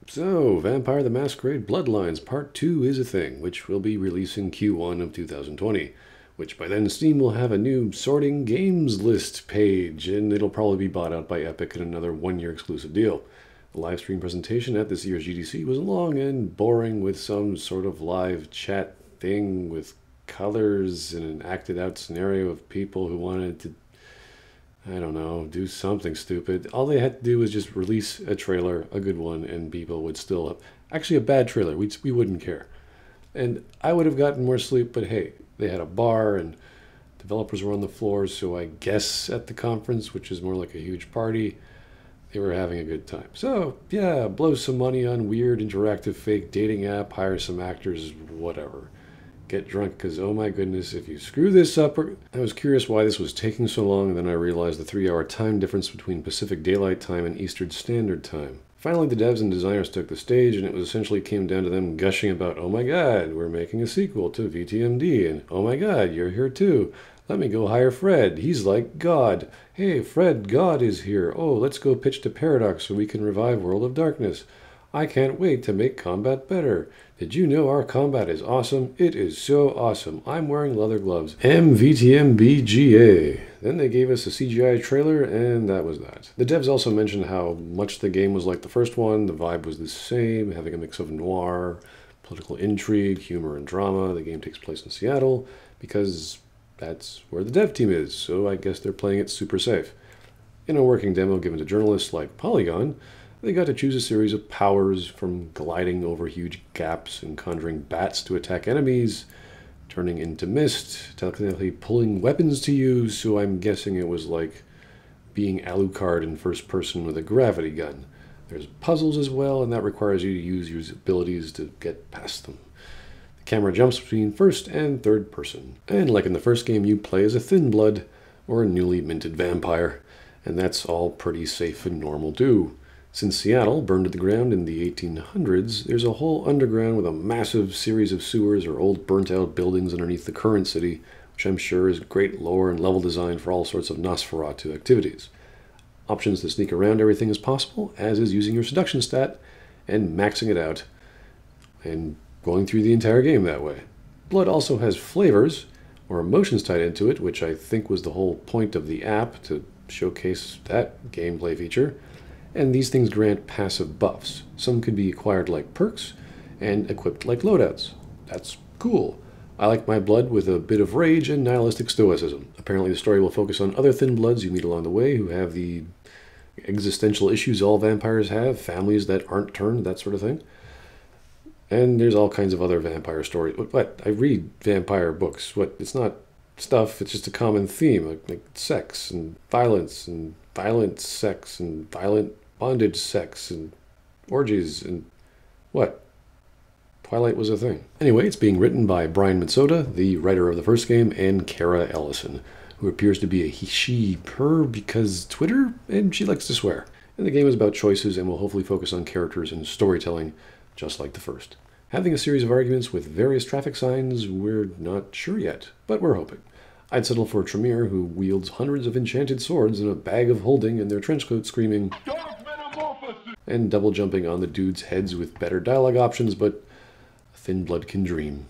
So, Vampire the Masquerade Bloodlines Part 2 is a thing, which will be releasing Q1 of 2020. Which by then Steam will have a new sorting games list page, and it'll probably be bought out by Epic in another one-year exclusive deal. The live stream presentation at this year's GDC was long and boring, with some sort of live chat thing with colors and an acted out scenario of people who wanted to, I don't know, do something stupid. All they had to do was just release a trailer, a good one, and people would still have, actually a bad trailer, we wouldn't care. And I would have gotten more sleep, but hey, they had a bar and developers were on the floor, so I guess at the conference, which is more like a huge party, they were having a good time. So yeah, blow some money on weird interactive fake dating app, hire some actors, whatever. Get drunk, because oh my goodness, if you screw this up. I was curious why this was taking so long, and then I realized the 3-hour time difference between Pacific Daylight Time and Eastern Standard Time. Finally, the devs and designers took the stage, and it was essentially came down to them gushing about, oh my god, we're making a sequel to VTMD, and oh my god, you're here too. Let me go hire Fred. He's like God. Hey, Fred, God is here. Oh, let's go pitch to Paradox so we can revive World of Darkness. I can't wait to make combat better. Did you know our combat is awesome? It is so awesome. I'm wearing leather gloves. MVTMBGA. Then they gave us a CGI trailer, and that was that. The devs also mentioned how much the game was like the first one. The vibe was the same, having a mix of noir, political intrigue, humor, and drama. The game takes place in Seattle because that's where the dev team is, so I guess they're playing it super safe. In a working demo given to journalists like Polygon, they got to choose a series of powers, from gliding over huge gaps and conjuring bats to attack enemies, turning into mist, technically pulling weapons to use, so I'm guessing it was like being Alucard in first person with a gravity gun. There's puzzles as well, and that requires you to use your abilities to get past them. The camera jumps between first and third person, and like in the first game, you play as a thin blood or a newly minted vampire, and that's all pretty safe and normal too. Since Seattle burned to the ground in the 1800s, there's a whole underground with a massive series of sewers or old burnt-out buildings underneath the current city, which I'm sure is great lore and level design for all sorts of Nosferatu activities. Options to sneak around everything is possible, as is using your seduction stat and maxing it out and going through the entire game that way. Blood also has flavors or emotions tied into it, which I think was the whole point of the app, to showcase that gameplay feature. And these things grant passive buffs. Some can be acquired like perks and equipped like loadouts. That's cool. I like my blood with a bit of rage and nihilistic stoicism. Apparently the story will focus on other thin bloods you meet along the way who have the existential issues all vampires have, families that aren't turned, that sort of thing. And there's all kinds of other vampire stories. What? I read vampire books. What? It's not stuff, it's just a common theme, like sex and violent sex and violent bondage sex and orgies and what? Twilight was a thing. Anyway, it's being written by Brian Mitsoda, the writer of the first game, and Kara Ellison, who appears to be a she/her because Twitter, and she likes to swear. And the game is about choices and will hopefully focus on characters and storytelling, just like the first. Having a series of arguments with various traffic signs, we're not sure yet, but we're hoping. I'd settle for Tremere, who wields hundreds of enchanted swords in a bag of holding and their trenchcoat screaming and double jumping on the dudes' heads with better dialogue options, but a thin blood can dream.